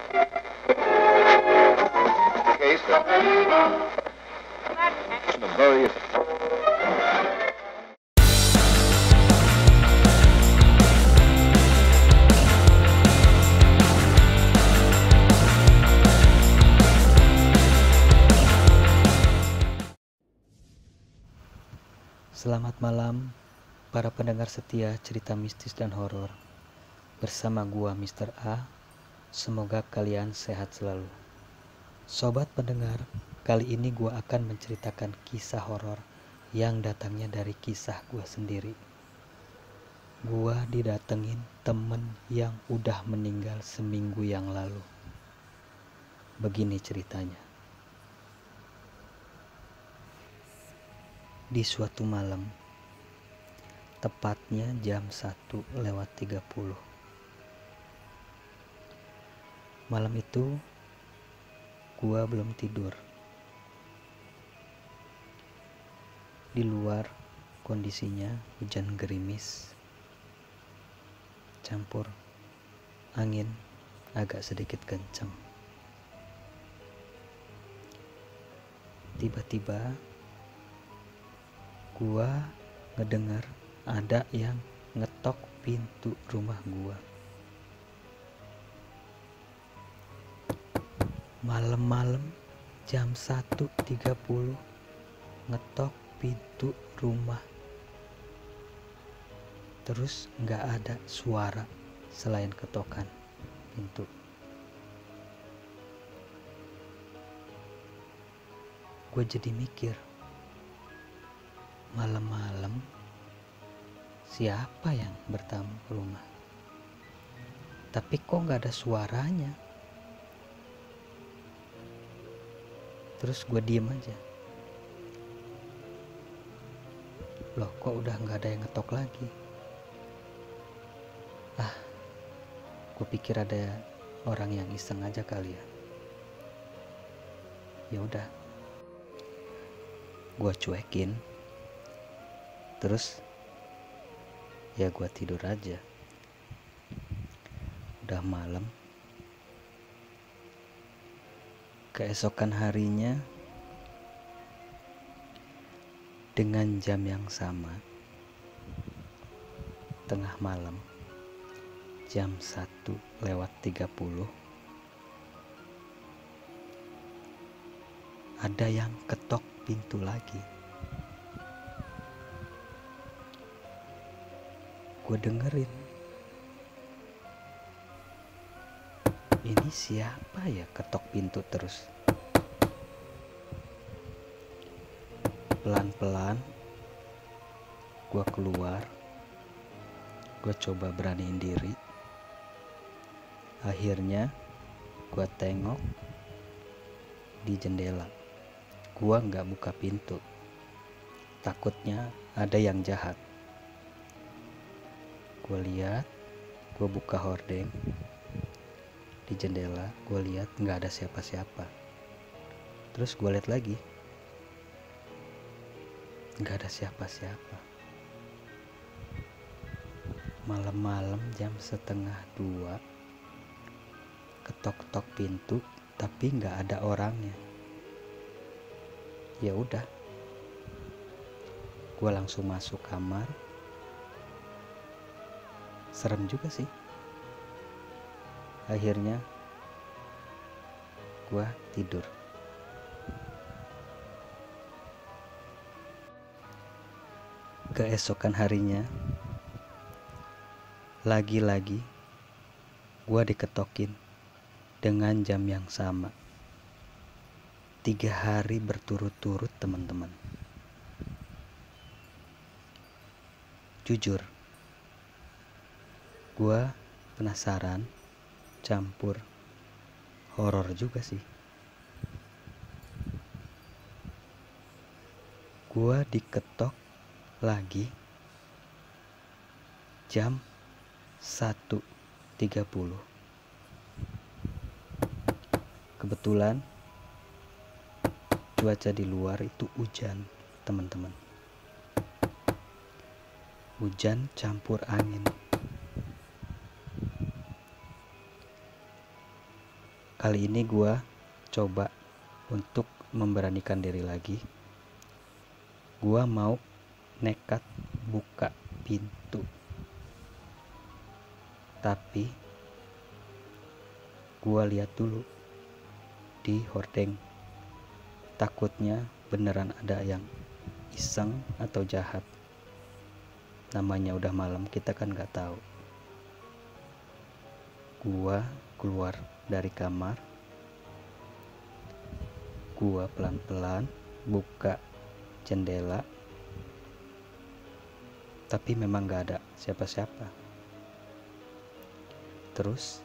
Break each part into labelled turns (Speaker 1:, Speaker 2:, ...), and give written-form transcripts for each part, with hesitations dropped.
Speaker 1: Case. Various.
Speaker 2: Selamat malam para pendengar setia cerita mistis dan horor. Bersama gua Mr. A. Semoga kalian sehat selalu. Sobat pendengar, kali ini gua akan menceritakan kisah horor yang datangnya dari kisah gua sendiri. Gua didatengin temen yang udah meninggal seminggu yang lalu. Begini ceritanya. Di suatu malam, tepatnya jam 1:30. Malam itu gua belum tidur. Di luar kondisinya hujan gerimis campur angin agak sedikit kencang. Tiba-tiba gua ngedengar ada yang ngetok pintu rumah gua. Malam-malam jam 1:30 ngetok pintu rumah. Terus gak ada suara selain ketokan pintu. Gue jadi mikir, malam-malam siapa yang bertamu ke rumah? Tapi kok gak ada suaranya? Terus gue diem aja. Loh, kok udah gak ada yang ngetok lagi? Gue pikir ada orang yang iseng aja kali ya. Ya udah, gue cuekin. Terus ya gue tidur aja. Udah malam. Keesokan harinya dengan jam yang sama, tengah malam, jam 1:30, ada yang ketok pintu lagi. Gue dengerin, ini siapa ya ketok pintu terus? Pelan-pelan gue keluar. Gue coba beraniin diri. Akhirnya gue tengok di jendela. Gue gak buka pintu, takutnya ada yang jahat. Gue lihat, gue buka hordeng di jendela. Gue lihat gak ada siapa-siapa. Terus gue lihat lagi, gak ada siapa-siapa. Malam-malam jam 1:30 ketok-ketok pintu tapi nggak ada orangnya. Ya udah, gue langsung masuk kamar. Serem juga sih. Akhirnya gue tidur. Keesokan harinya lagi-lagi gue diketokin dengan jam yang sama. 3 hari berturut-turut, teman-teman. Jujur, gue penasaran, campur horor juga sih. Gue diketok lagi jam 1:30. Kebetulan cuaca di luar itu hujan, teman-teman. Hujan campur angin. Kali ini gue coba untuk memberanikan diri lagi. Gue mau nekat buka pintu, tapi gue lihat dulu di hordeng. Takutnya beneran ada yang iseng atau jahat. Namanya udah malam, kita kan gak tahu. Gua keluar dari kamar. Gua pelan-pelan buka jendela. Tapi memang gak ada siapa-siapa. Terus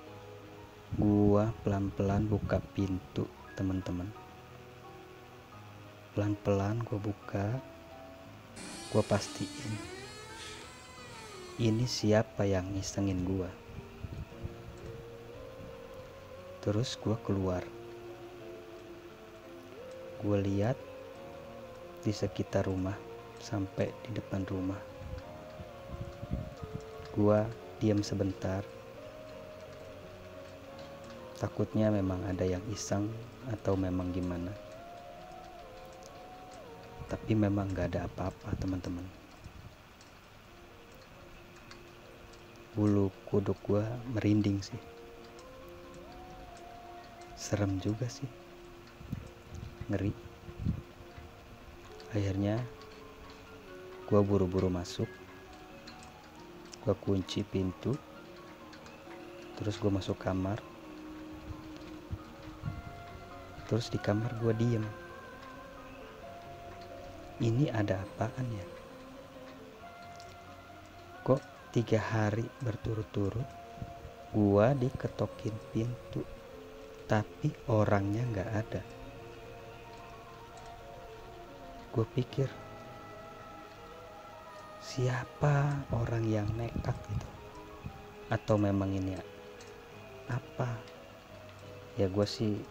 Speaker 2: gua pelan-pelan buka pintu, teman-teman. Pelan-pelan gua buka. Gua pastiin ini siapa yang ngisengin gua. Terus gua keluar. Gua lihat di sekitar rumah sampai di depan rumah. Gua diam sebentar. Takutnya memang ada yang iseng atau memang gimana. Tapi memang gak ada apa-apa, teman-teman. Bulu kuduk gua merinding sih. Serem juga sih. Ngeri. Akhirnya gua buru-buru masuk. Gua kunci pintu. Terus gua masuk kamar. Terus di kamar gua diem. Ini ada apaan ya? Kok 3 hari berturut-turut gua diketokin pintu, tapi orangnya gak ada. Gua pikir, siapa orang yang nekat gitu? Atau memang ini apa? Ya gua sih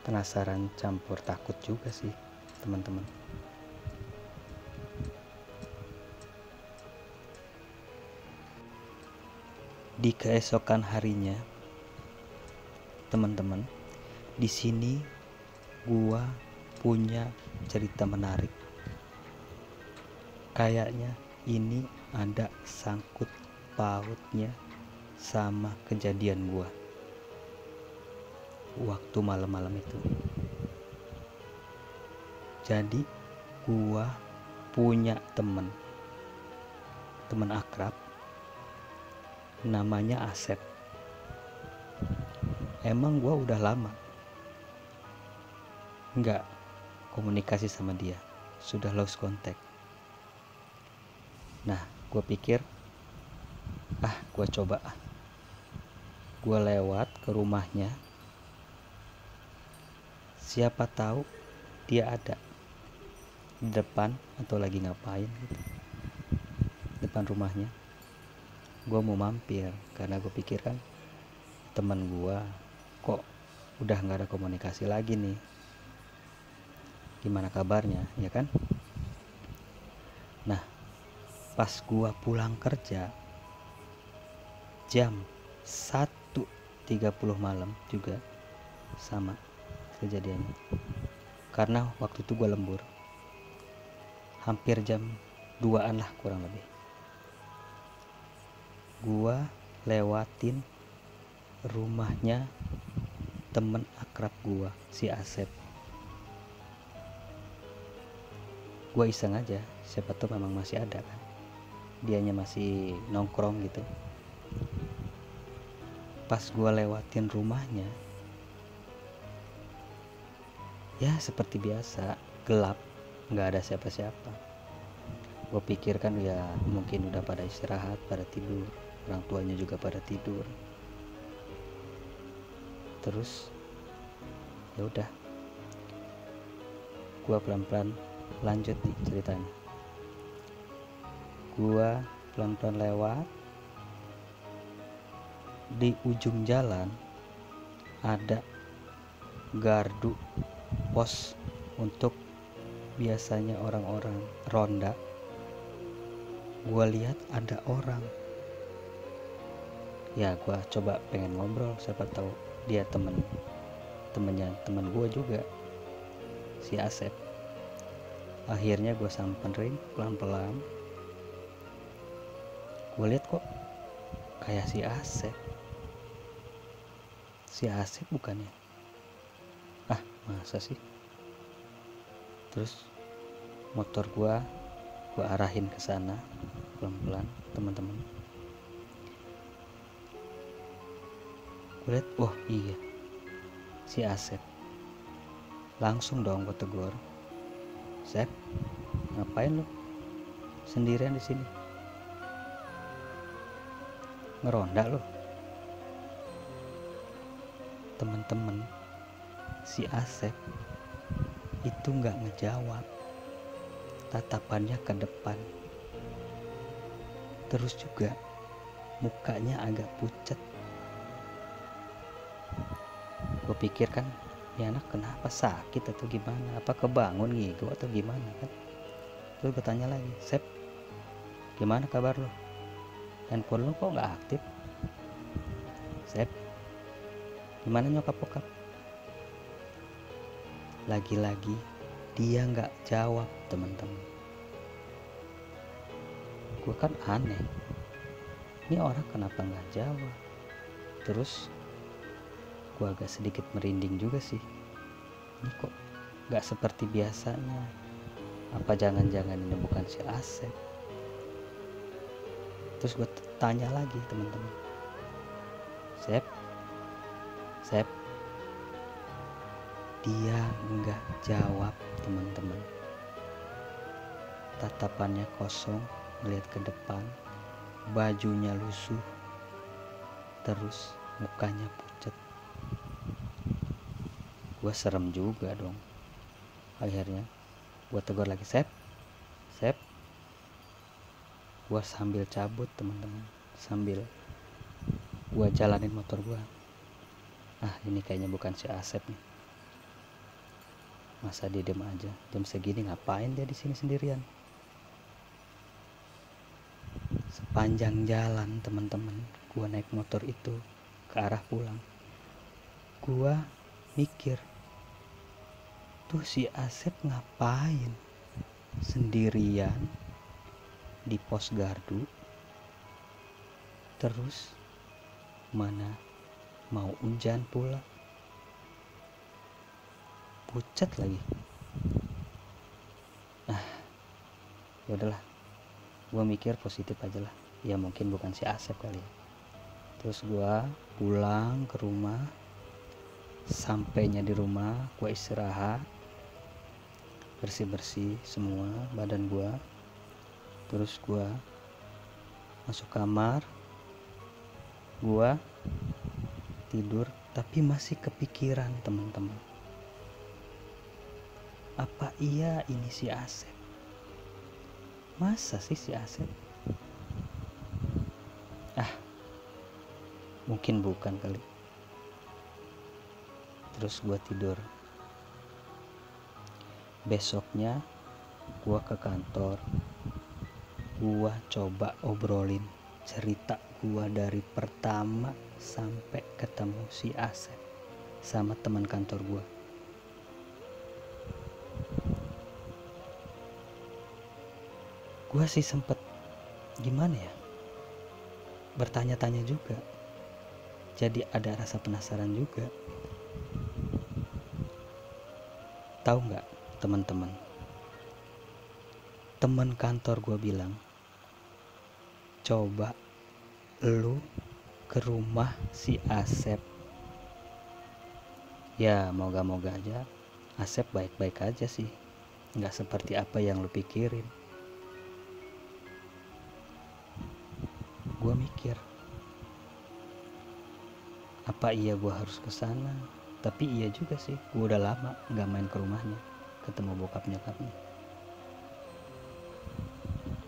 Speaker 2: penasaran campur takut juga sih, teman-teman. Di keesokan harinya, teman-teman, di sini gua punya cerita menarik. Kayaknya ini ada sangkut pautnya sama kejadian gua waktu malam-malam itu. Jadi gua punya temen akrab namanya Asep. Emang gua udah lama nggak komunikasi sama dia, sudah lost contact. Nah, gua pikir gua coba gua lewat ke rumahnya, siapa tahu dia ada di depan atau lagi ngapain gitu, depan rumahnya. Gue mau mampir karena gue pikir kan teman gue kok udah gak ada komunikasi lagi nih, gimana kabarnya, ya kan. Nah, pas gue pulang kerja jam 1.30 malam juga sama kejadiannya. Karena waktu itu gue lembur, hampir jam 2-an lah kurang lebih. Gua lewatin rumahnya temen akrab gua, si Asep. Gua iseng aja, siapa tuh memang masih ada kan, dianya masih nongkrong gitu. Pas gua lewatin rumahnya, ya seperti biasa, gelap, gak ada siapa-siapa. Gua pikir kan ya mungkin udah pada istirahat, pada tidur, orang tuanya juga pada tidur. Terus ya udah, gua pelan-pelan lanjut nih ceritanya. Gua pelan-pelan lewat. Di ujung jalan ada gardu pos untuk biasanya orang-orang ronda. Gua lihat ada orang Ya gua coba pengen ngobrol, siapa tahu dia temennya temen gua juga, si Asep. Akhirnya gua samperin pelan-pelan. Gua lihat kok kayak si Asep bukannya. Ah, masa sih? Terus motor gua arahin ke sana pelan-pelan, teman-teman. Gue lihat, oh iya, si Asep. Langsung dong gue tegur, Sep, ngapain lo sendirian di sini? Ngeronda lo? Temen-temen, si Asep itu nggak ngejawab, tatapannya ke depan. Terus juga mukanya agak pucat. Gue pikir kan, ya anak kenapa, sakit atau gimana, apa kebangun gitu atau gimana kan. Terus gue tanya lagi, Sep, gimana kabar lo? Handphone lo kok nggak aktif? Sep, gimana nyokap bokap? Lagi-lagi dia nggak jawab, teman-teman. Gue kan aneh, ini orang kenapa nggak jawab? Terus gue agak sedikit merinding juga sih, ini kok nggak seperti biasanya. Apa jangan-jangan ini bukan si Asep? Terus gue tanya lagi, teman-teman, Sep, dia nggak jawab, teman-teman. Tatapannya kosong, melihat ke depan, bajunya lusuh, terus mukanya pucat. Gue serem juga dong. Akhirnya gue tegur lagi, Sep. Gue sambil cabut, teman-teman, sambil gue jalanin motor gue. Ini kayaknya bukan si Asep nih. Masa dia diem aja jam segini, ngapain dia di sini sendirian? Sepanjang jalan, teman-teman, gue naik motor itu ke arah pulang, gue mikir, tuh si Asep ngapain sendirian di pos gardu? Terus mana mau hujan pula, pucat lagi. Ya udahlah, gue mikir positif aja lah, ya mungkin bukan si Asep kali ya. Terus gue pulang ke rumah. Sampainya di rumah, gue istirahat, bersih-bersih semua badan gue. Terus gue masuk kamar, gue tidur, tapi masih kepikiran, teman-teman. Apa iya ini si Asep? Masa sih si Asep? Mungkin bukan kali. Terus gue tidur. Besoknya gue ke kantor, gue coba obrolin cerita gue dari pertama sampai ketemu si Asep sama teman kantor gue. Gue sih sempet gimana ya, bertanya-tanya juga, jadi ada rasa penasaran juga. Tahu nggak, teman-teman, teman kantor gue bilang, coba lu ke rumah si Asep. Ya moga-moga aja Asep baik-baik aja sih, nggak seperti apa yang lu pikirin. Gue mikir, apa iya gue harus ke sana? Tapi iya juga sih, gue udah lama nggak main ke rumahnya, ketemu bokap nyokapnya.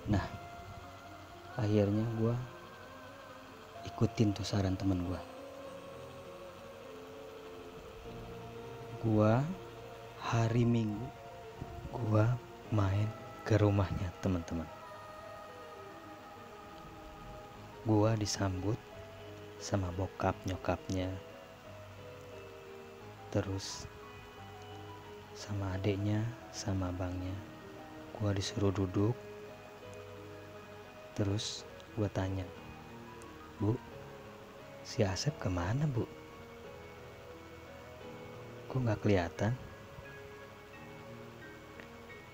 Speaker 2: Nah, akhirnya gue ikutin tuh saran temen gue. Gue hari Minggu gue main ke rumahnya, teman-teman. Gue disambut sama bokap nyokapnya, terus sama adiknya sama abangnya. Gua disuruh duduk, terus gua tanya, "Bu, si Asep kemana, Bu? Kok nggak kelihatan?"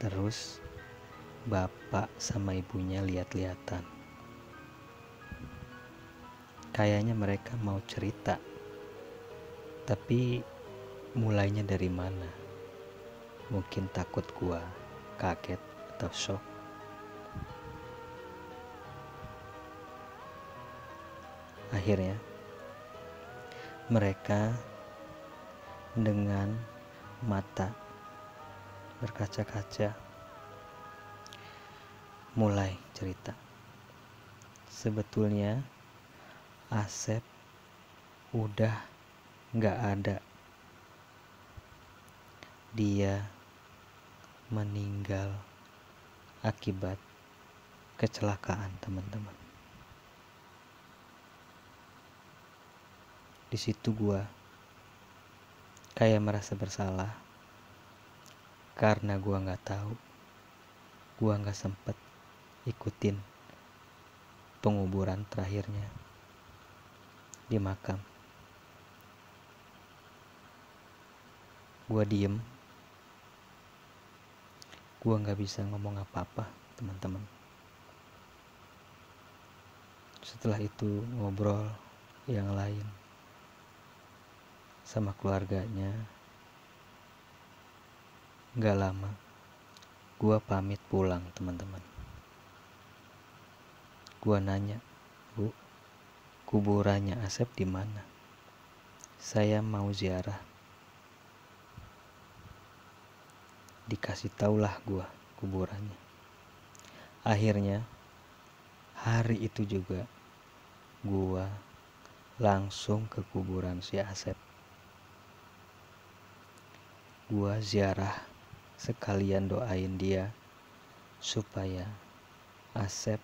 Speaker 2: Terus bapak sama ibunya lihat-lihatan. Kayaknya mereka mau cerita, tapi mulainya dari mana? Mungkin takut gua kaget atau shock. Akhirnya mereka dengan mata berkaca-kaca mulai cerita. Sebetulnya Asep udah gak ada. Dia meninggal akibat kecelakaan, teman-teman. Di situ gua kayak merasa bersalah karena gua nggak tahu, gua nggak sempet ikutin penguburan terakhirnya di makam. Gua diem, gua nggak bisa ngomong apa-apa, teman-teman. Setelah itu ngobrol yang lain sama keluarganya. Gak lama gua pamit pulang, teman-teman. Gua nanya, "Bu, kuburannya Asep di mana? Saya mau ziarah." Dikasih taulah gua kuburannya. Akhirnya hari itu juga gua langsung ke kuburan si Asep. Gua ziarah sekalian doain dia supaya Asep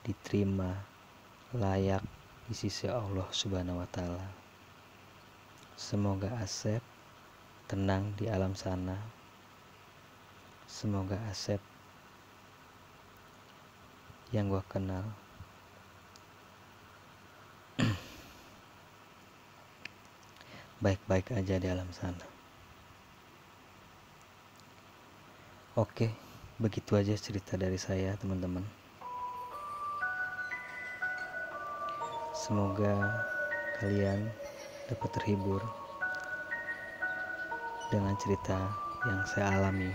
Speaker 2: diterima layak di sisi Allah Subhanahu wa Ta'ala. Semoga Asep tenang di alam sana. Semoga Asep yang gua kenal baik-baik aja di alam sana. Oke, begitu aja cerita dari saya, teman-teman. Semoga kalian dapat terhibur dengan cerita yang saya alami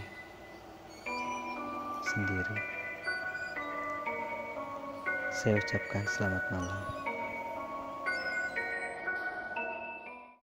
Speaker 2: sendiri. Saya ucapkan selamat malam.